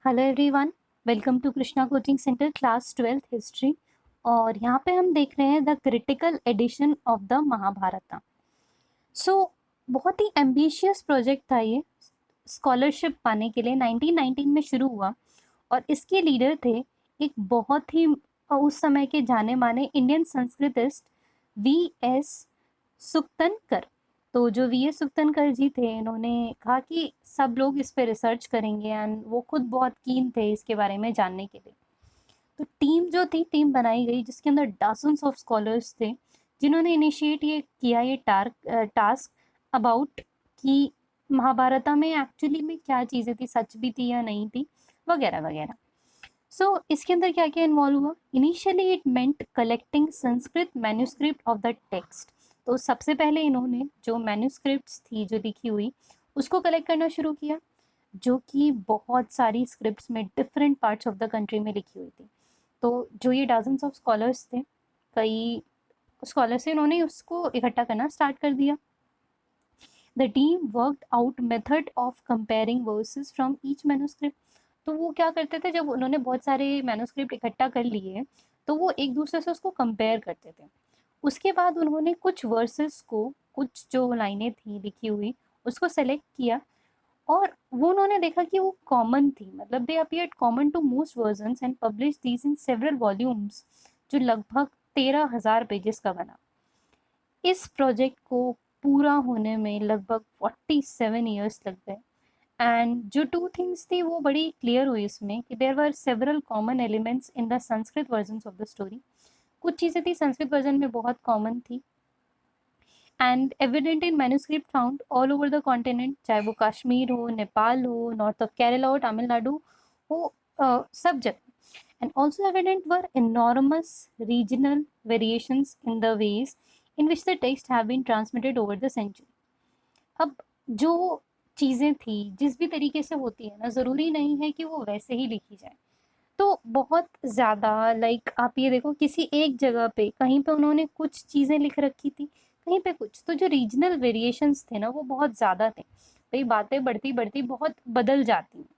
Hello everyone, welcome to Krishna coaching centre class 12th history. और यहाँ पे हम देख रहे हैं the critical edition of the Mahabharata. So बहुत ही एम्बिशियस प्रोजेक्ट था ये। स्कॉलरशिप पाने के लिए 1919 में शुरू हुआ और इसके लीडर थे एक बहुत ही उस समय के जाने माने इंडियन संस्कृतिस्ट वी एस सुक्तनकर। तो जो वी एस सुक्तनकर जी थे, इन्होंने कहा कि सब लोग इस पे रिसर्च करेंगे एंड वो खुद बहुत कीन थे इसके बारे में जानने के लिए। तो टीम बनाई गई जिसके अंदर डजन्स ऑफ स्कॉलर्स थे, जिन्होंने इनिशिएट ये किया ये टास्क अबाउट कि महाभारत में एक्चुअली में क्या चीज़ें थी, सच भी थी या नहीं थी, वगैरह वगैरह। इसके अंदर क्या क्या इन्वॉल्व हुआ? Initially it meant collecting Sanskrit manuscript of the text. तो सबसे पहले इन्होंने जो मैन्यूस्क्रिप्ट्स थी जो लिखी हुई, उसको कलेक्ट करना शुरू किया, जो कि बहुत सारी स्क्रिप्ट्स में different parts of the country में लिखी हुई थी। तो जो ये डजन्स ऑफ स्कॉलर्स थे, कई स्कॉलर्स थे, इन्होंने उसको इकट्ठा करना स्टार्ट कर दिया। The team worked out method of comparing versus from each manuscript. तो वो क्या करते थे, जब उन्होंने बहुत सारे मैन्यूस्क्रिप्ट इकट्ठा कर लिए तो वो एक दूसरे से उसको कंपेयर करते थे। उसके बाद उन्होंने कुछ वर्सेस को, कुछ जो लाइनें थी लिखी हुई, उसको सेलेक्ट किया और वो उन्होंने देखा कि वो कॉमन थी, मतलब they appeared common to most versions and publish these in several volumes, जो लगभग 13,000 पेजेस का बना। इस प्रोजेक्ट को पूरा होने में लगभग 47 ईयर्स लग गए। एंड जो टू थिंग्स थी वो बड़ी क्लियर हुई इसमें कि there were several common elements in the Sanskrit versions of the story. कुछ चीज़ें थी संस्कृत वर्जन में बहुत कॉमन थी and evident in manuscript found all over the continent, चाहे वो कश्मीर हो, नेपाल हो, नॉर्थ ऑफ केरला हो, तमिलनाडु हो, सब जगह। And also evident were enormous regional variations in the ways in which the text have been transmitted over the century. अब जो चीज़ें थी जिस भी तरीके से होती है ना, ज़रूरी नहीं है कि वो वैसे ही लिखी जाए। तो बहुत ज़्यादा लाइक आप ये देखो, किसी एक जगह पे कहीं पे उन्होंने कुछ चीज़ें लिख रखी थी, कहीं पे कुछ, तो जो रीजनल वेरिएशंस थे ना वो बहुत ज़्यादा थे। भाई बातें बढ़ती बढ़ती बहुत बदल जाती हैं।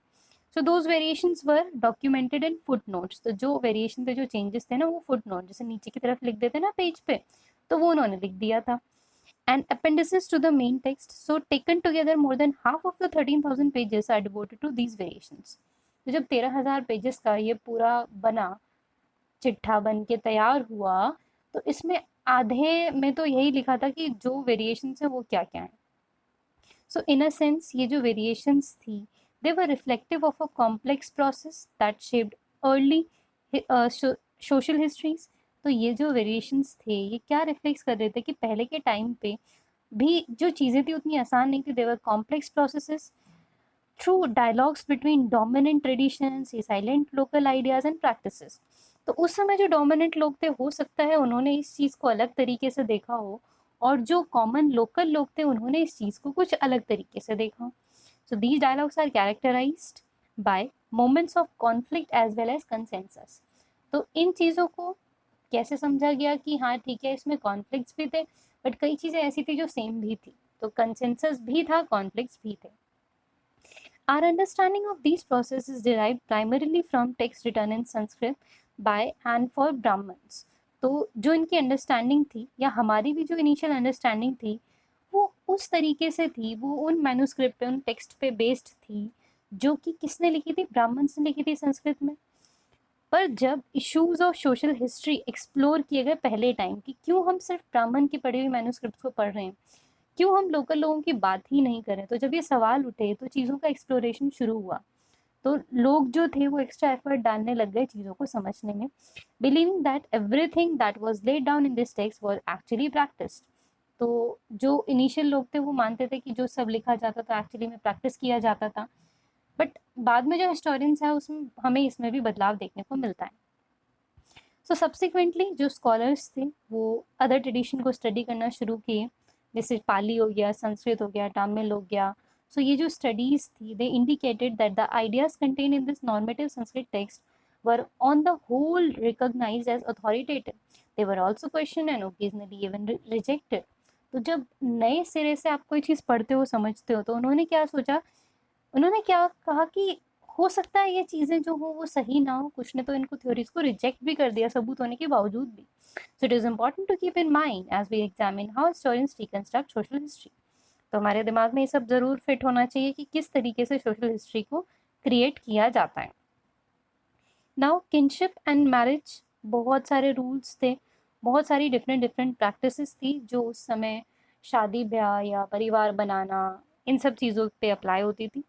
So those variations were documented in foot notes. तो जो वेरिएशन थे, जो चेंजेस थे ना, वो फुट नोट जैसे नीचे की तरफ लिख देते ना पेज पे, तो वो उन्होंने लिख दिया था। And appendices to the main text, so taken together more than half of the 13,000 pages are devoted to these variations. तो जब 13,000 पेजेस का ये पूरा बना, चिट्ठा बन के तैयार हुआ, तो इसमें आधे में तो यही लिखा था कि जो वेरिएशंस है वो क्या क्या है। सो इन अ सेंस ये जो वेरिएशंस थी, they were reflective of a complex process that shaped early social histories. तो ये जो वेरिएशंस थे ये क्या रिफ्लेक्ट कर रहे थे कि पहले के टाइम पे भी जो चीज़ें थी उतनी आसान नहीं थी, they were complex processes through dialogues between dominant traditions, ये silent local ideas and practices. तो उस समय जो डोमिनेंट लोग थे, हो सकता है उन्होंने इस चीज़ को अलग तरीके से देखा हो, और जो कॉमन लोकल लोग थे उन्होंने इस चीज़ को कुछ अलग तरीके से देखा हो। So these dialogues are characterised by moments of conflict as well as consensus. तो इन चीज़ों को कैसे समझा गया कि हाँ ठीक है, इसमें कॉन्फ्लिक्ट्स भी थे, बट कई चीज़ें ऐसी थी जो सेम भी थी, तो कंसेंसस भी था, कॉन्फ्लिक्ट्स भी थे। Our understanding of these processes is derived primarily from texts written in Sanskrit by and for Brahmins. तो जो इनकी अंडरस्टैंडिंग थी, या हमारी भी जो इनिशियल अंडरस्टैंडिंग थी, वो उस तरीके से थी, वो उन मैन्यूस्क्रिप्ट पे, उन टेक्स्ट पे बेस्ड थी, जो कि किसने लिखी थी? ब्राह्मण्स ने लिखी थी संस्कृत में। पर जब issues of social history explore किए गए पहले टाइम कि क्यों हम सिर्फ ब्राह्मण की पढ़ी हुई मैन्यूस्क्रिप्ट को पढ़ रहे हैं, क्यों हम लोकल लोगों की बात ही नहीं करें, तो जब ये सवाल उठे तो चीज़ों का एक्सप्लोरेशन शुरू हुआ। तो लोग जो थे वो एक्स्ट्रा एफर्ट डालने लग गए चीज़ों को समझने में, believing that everything that was laid down in this text was actually practised. तो जो इनिशियल लोग थे वो मानते थे कि जो सब लिखा जाता था एक्चुअली में प्रैक्टिस किया जाता था, बट बाद में जो हिस्टोरियंस है उसमें हमें इसमें भी बदलाव देखने को मिलता है। सो सब्सिक्वेंटली जो स्कॉलर्स थे वो अदर ट्रेडिशन को स्टडी करना शुरू किए, जैसे पाली हो गया, संस्कृत हो गया, तमिल हो गया। सो ये जो स्टडीज थी, they indicated that the ideas contain in this normative Sanskrit text were on the whole recognised as authoritative. They were also question and occasionally even rejected. तो जब नए सिरे से आप कोई चीज़ पढ़ते हो, समझते हो, तो उन्होंने क्या सोचा, उन्होंने क्या कहा कि हो सकता है ये चीज़ें जो हो वो सही ना हो, कुछ ने तो इनको थ्योरीज को रिजेक्ट भी कर दिया सबूत होने के बावजूद भी। So it is important to keep in mind as we examine how historians reconstruct social history. तो हमारे दिमाग में ये सब ज़रूर फिट होना चाहिए कि किस तरीके से सोशल हिस्ट्री को क्रिएट किया जाता है। नाउ किनशिप एंड मैरिज, बहुत सारे रूल्स थे, बहुत सारी डिफरेंट डिफरेंट प्रैक्टिसेस थी जो उस समय शादी ब्याह या परिवार बनाना इन सब चीज़ों पे अप्लाई होती थी।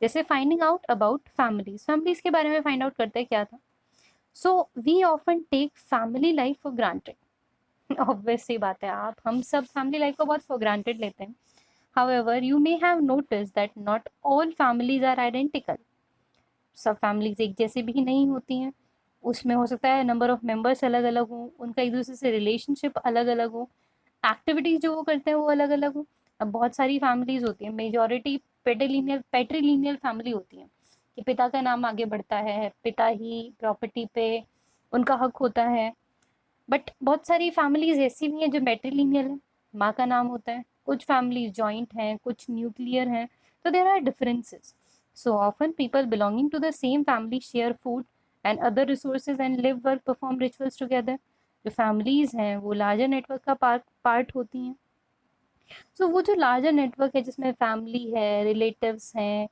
जैसे finding out about families, families के बारे में फाइंड आउट करते क्या था। So we often take family life for granted. Obvious सी बात है, आप हम सब फैमिली लाइफ को बहुत फॉर ग्रांटेड लेते हैं। However, you may have noticed that not all families are identical. सब फैमिलीज एक जैसी भी नहीं होती हैं, उसमें हो सकता है नंबर ऑफ मेंबर्स अलग अलग हों, उनका एक दूसरे से रिलेशनशिप अलग अलग हो, एक्टिविटीज जो वो करते हैं वो अलग अलग हो। अब बहुत सारी फैमिलीज होती हैं, मेजोरिटी पेट्रीलिनियल फैमिली होती है कि पिता का नाम आगे बढ़ता है, पिता ही प्रॉपर्टी पे उनका हक होता है। बट बहुत सारी फैमिलीज ऐसी भी हैं जो मैट्रिलिनियल है, माँ का नाम होता है। कुछ फैमिलीज जॉइंट हैं, कुछ न्यूक्लियर हैं, तो there are differences. So often people belonging to the same family share food and other resources and live work perform rituals together. जो फैमिलीज हैं वो लार्जर नेटवर्क का पार्ट होती हैं। सो वो जो लार्जर नेटवर्क है जिसमें फैमिली है, रिलेटिव्स हैं,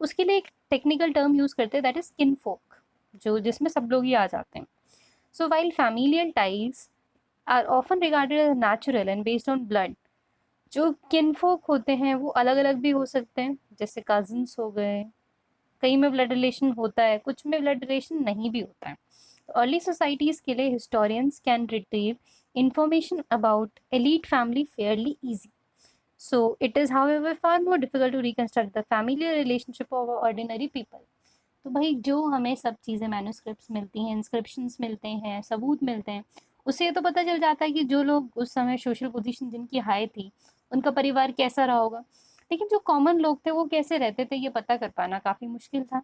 उसके लिए एक टेक्निकल टर्म यूज करते हैं, दैट इज किनफोक, जो जिसमें सब लोग ही आ जाते हैं। So while familial ties are often regarded as natural and based on blood, जो किनफोक होते हैं वो अलग अलग भी हो सकते हैं, जैसे कजिन्स हो गए, कई में ब्लड रिलेशन होता है, कुछ में ब्लड रिलेशन नहीं भी होता है। अर्ली सोसाइटीज के लिए historians can retrieve information about elite family Fairlie easy. So it is, however, far more difficult to reconstruct the familiar relationship of ordinary people. तो भाई जो हमें सब चीज़ें मैन्युस्क्रिप्ट्स मिलती हैं, इंस्क्रिप्शंस मिलते हैं, सबूत मिलते हैं, उससे ये तो पता चल जाता है कि जो लोग उस समय सोशल पोजीशन जिनकी हाई थी उनका परिवार कैसा रहा होगा। लेकिन जो कॉमन लोग थे वो कैसे रहते थे ये पता कर पाना काफ़ी मुश्किल था।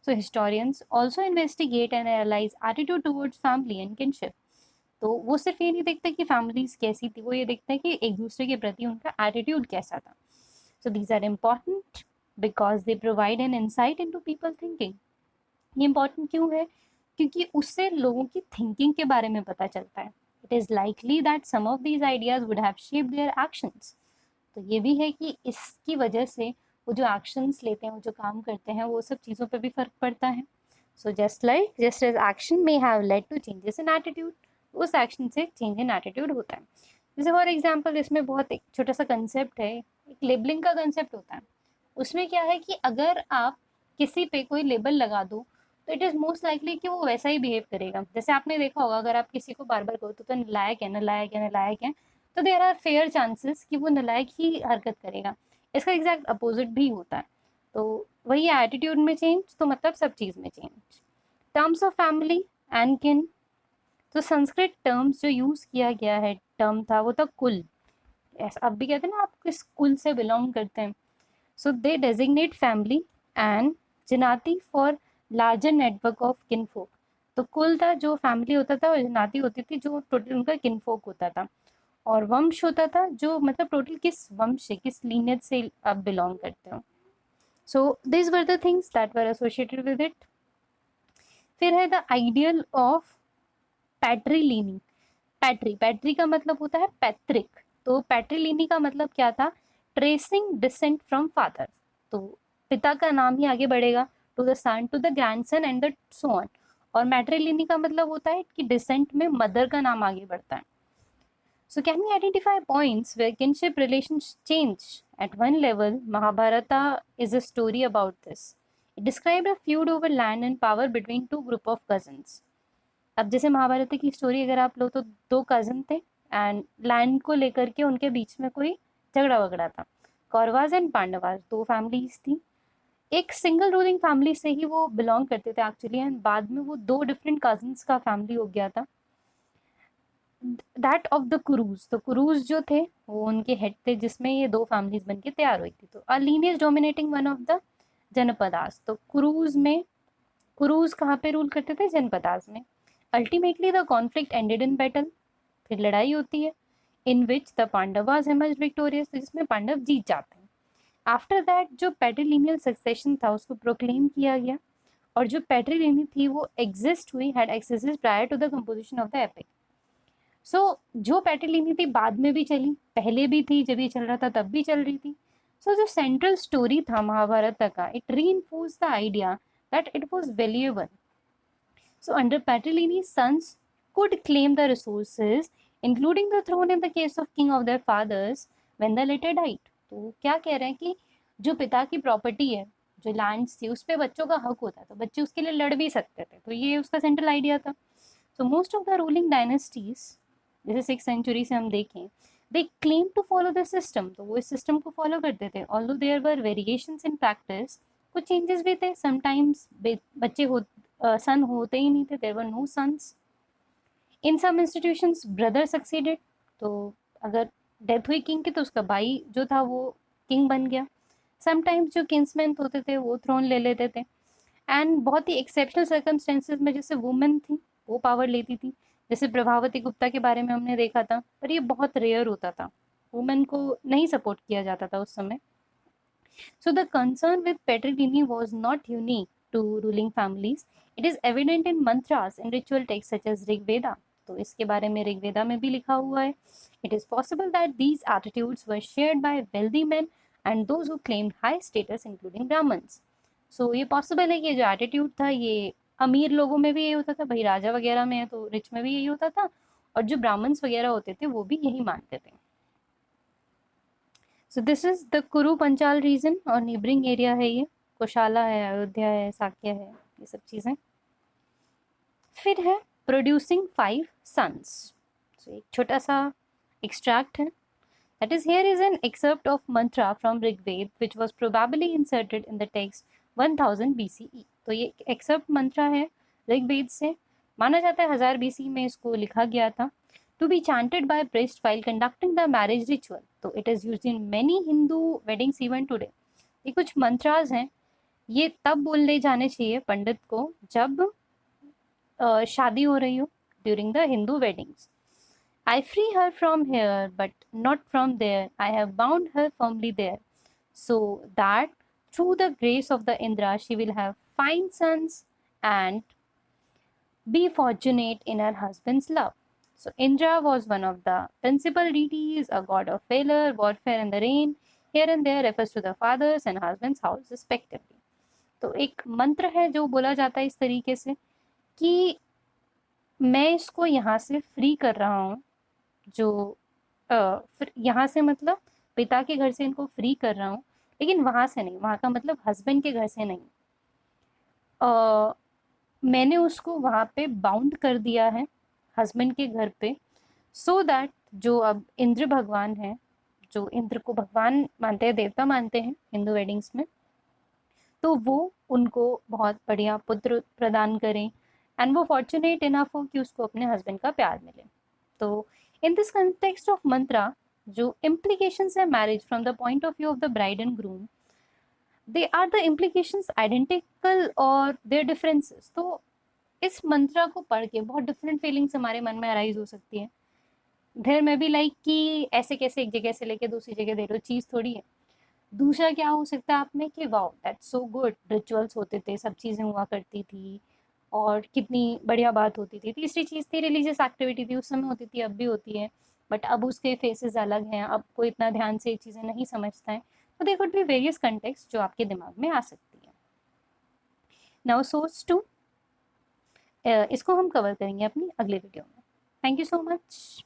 So historians also investigate and analyse attitude towards family and kinship. तो वो सिर्फ ये नहीं देखते कि फैमिलीज कैसी थी, वो ये देखते हैं कि एक दूसरे के प्रति उनका एटीट्यूड कैसा था। So these are important because they provide an insight into people thinking. ये इम्पॉर्टेंट क्यों है? क्योंकि उससे लोगों की थिंकिंग के बारे में पता चलता है। It is likely that some of these ideas would have shaped their actions. तो ये भी है कि इसकी वजह से वो जो एक्शंस लेते हैं, वो जो काम करते हैं, वो सब चीज़ों पे भी फर्क पड़ता है। So just as action may have led to changes in attitude, उस एक्शन से चेंज इन एटीट्यूड होता है। जैसे फॉर एग्जाम्पल इसमें बहुत एक छोटा सा कंसेप्ट है, एक लेबलिंग का कंसेप्ट होता है। उसमें क्या है कि अगर आप किसी पे कोई लेबल लगा दो तो इट इज़ मोस्ट लाइकली कि वो वैसा ही बिहेव करेगा। जैसे आपने देखा होगा, अगर आप किसी को बार बार कहो तो नलायक है, नलायक है, नलायक है, तो देर आर फेयर चांसेस कि वो नलायक ही हरकत करेगा। इसका एग्जैक्ट अपोजिट भी होता है। तो वही है, एटीट्यूड में चेंज तो मतलब सब चीज़ में change. Terms of family and किन, तो संस्कृत टर्म्स जो यूज़ किया गया है टर्म था वो था कुल। ऐसा अब भी कहते हैं ना, आप किस कुल से बिलोंग करते हैं। So they designate family and jnati for larger network of kinfolk. तो कुल था जो फैमिली होता था, और जनाती होती थी जो टोटल उनका किनफोक होता था, और वंश होता था जो मतलब टोटल किस वंश से, किस लीनियज से आप बिलोंग करते हो। So this were the things that were associated with it. फिर है द आइडियल ऑफ पैट्रीलिनी। पैट्री का मतलब होता है पैतृक, तो पैट्रीलिनी का मतलब क्या था? Tracing descent from father. तो पिता का नाम ही आगे बढ़ेगा to the son, to the grandson and the so on. और मैट्रिलिनी का मतलब होता है कि डिसेंट में मदर का नाम आगे बढ़ता है। So can we identify points where kinship relations change? At one level, Mahabharata is a story about this. It described a feud over land and power between two group of cousins. अब जैसे महाभारत की story अगर आप लो तो दो cousin थे and land को लेकर के उनके बीच में कोई झगड़ा वगड़ा था। कौरवाज एंड पांडवाज दो फैमिलीज थी, एक सिंगल रूलिंग फैमिली से ही वो बिलोंग करते थे एक्चुअली, एंड बाद में वो दो डिफरेंट कजन्स का फैमिली हो गया था, दैट ऑफ द कुरूज। तो कुरूज जो थे वो उनके हेड थे, जिसमें ये दो फैमिलीज बनके तैयार हुई थी। तो a lineage dominating one of the janapadas. तो कुरूज में, कुरूज कहाँ पे रूल करते थे? जनपदास में। Ultimately the conflict ended in battle, फिर लड़ाई होती है, in which the Pandavas emerge victorious, जिसमें पांडव जीत जाते हैं। आफ्टर दैट जो पैट्रिलिनियल सक्सेशन था उसको प्रोक्लेम किया गया, और जो पैट्रिलिनी थी वो एग्जिस्ट हुई, had existed prior to the composition of the epic. So जो पैट्रिलिनी थी बाद में भी चली, पहले भी थी, जब ये चल रहा था तब भी चल रही थी। सो जो सेंट्रल स्टोरी था महाभारत का, it reinforced the idea that it was valuable. So under Patalini, sons could claim the resources, including the throne in the case of king of their fathers, when the latter died. तो क्या कह रहे हैं कि जो पिता की property है, जो लैंड थी, उस पर बच्चों का हक होता, तो बच्चे उसके लिए लड़ भी सकते थे, तो ये उसका सेंट्रल आइडिया था। So most of the ruling dynasties, जैसे 6th सेंचुरी से हम देखें, they claim to follow the system, तो वो इस सिस्टम को फॉलो करते थे। Although there were variations in practice, कुछ चेंजेस भी थे, समटाइम्स बच्चे सन होते ही नहीं थे, there were no sons. In some institutions brother succeeded, तो अगर डेथ हुई किंग की तो उसका भाई जो था वो किंग बन गया। समटाइम्स जो किंग्समैन होते थे वो थ्रोन ले लेते थे, एंड बहुत ही एक्सेप्शनल सर्कमस्टेंसेज में जैसे वुमेन थी वो पावर लेती थी, जैसे प्रभावती गुप्ता के बारे में हमने देखा था, पर ये बहुत रेयर होता था, वुमेन को नहीं सपोर्ट किया जाता था उस समय। So the concern with patrilineal was not unique to ruling families. It is evident in mantras and ritual texts such as Rig Veda. तो इसके बारे में ऋग वेदा में भी लिखा हुआ है। It is possible that these attitudes were shared by wealthy men and those who claimed high status, including Brahmins. So ये possible है कि जो attitude था ये अमीर लोगों में भी यही होता था, भाई राजा वगैरह में है तो रिच में भी यही होता था, और जो ब्राह्मण्स वगैरह होते थे वो भी यही मानते थे। सो दिस इज द कुरु पंचाल रीजन, और नेबरिंग एरिया है ये, कोशाला है, अयोध्या है, साक्य है, ये सब चीज़ें। फिर है प्रोड्यूसिंग 5 सन्स। सो एक छोटा सा एक्सट्रैक्ट है, that is here is an excerpt of mantra from Rigveda which was probably inserted in the text 1000 BCE। तो ये एक्सर्प्ट मंत्रा है ऋग्वेद से, माना जाता है 1000 BC में इसको लिखा गया था। To be chanted by a priest while conducting the marriage ritual. तो it is used in many Hindu weddings even today. ये कुछ मंत्रास हैं, ये तब बोलने जाने चाहिए पंडित को जब शादी हो रही हो, during the Hindu weddings. I free her from here, but not from there. I have bound her firmly there, so that through the grace of the Indra she will have fine sons and be fortunate in her husband's love. So Indra was one of the principal deities, a god of valor, warfare and the rain. Here and there refers to the father's and husband's house respectively. तो एक मंत्र है जो बोला जाता है इस तरीके से कि मैं इसको यहाँ से फ्री कर रहा हूँ, जो यहाँ से मतलब पिता के घर से इनको फ्री कर रहा हूँ, लेकिन वहाँ से नहीं, वहाँ का मतलब हस्बैंड के घर से नहीं, मैंने उसको वहाँ पे बाउंड कर दिया है हस्बैंड के घर पे, सो दैट जो अब इंद्र भगवान हैं, जो इंद्र को भगवान मानते हैं, देवता मानते हैं हिंदू वेडिंग्स में, तो वो उनको बहुत बढ़िया पुत्र प्रदान करें, एंड वो फॉर्चुनेट इनफ हो कि उसको अपने हस्बैंड का प्यार मिले। तो in this context of mantra जो इम्प्लीकेशंस है marriage from the point of view of the bride and groom, they are the implications identical और देयर डिफरेंसेस। तो इस मंत्रा को पढ़ के बहुत डिफरेंट फीलिंग्स हमारे मन में अराइज हो सकती है। देयर में भी लाइक कि ऐसे कैसे एक जगह से लेके दूसरी जगह दे रहे हो, चीज़ थोड़ी है। दूसरा क्या हो सकता है आप में कि wow that's so good, rituals होते थे, सब चीज़ें हुआ करती थी और कितनी बढ़िया बात होती थी। तीसरी चीज़ थी रिलीजियस एक्टिविटी थी, उस समय होती थी, अब भी होती है, बट अब उसके फेसेस अलग हैं, अब कोई इतना ध्यान से चीज़ें नहीं समझता है। तो there could be various context जो आपके दिमाग में आ सकती है। नाउ सोर्स 2, इसको हम कवर करेंगे अपनी अगले वीडियो में। Thank you so much.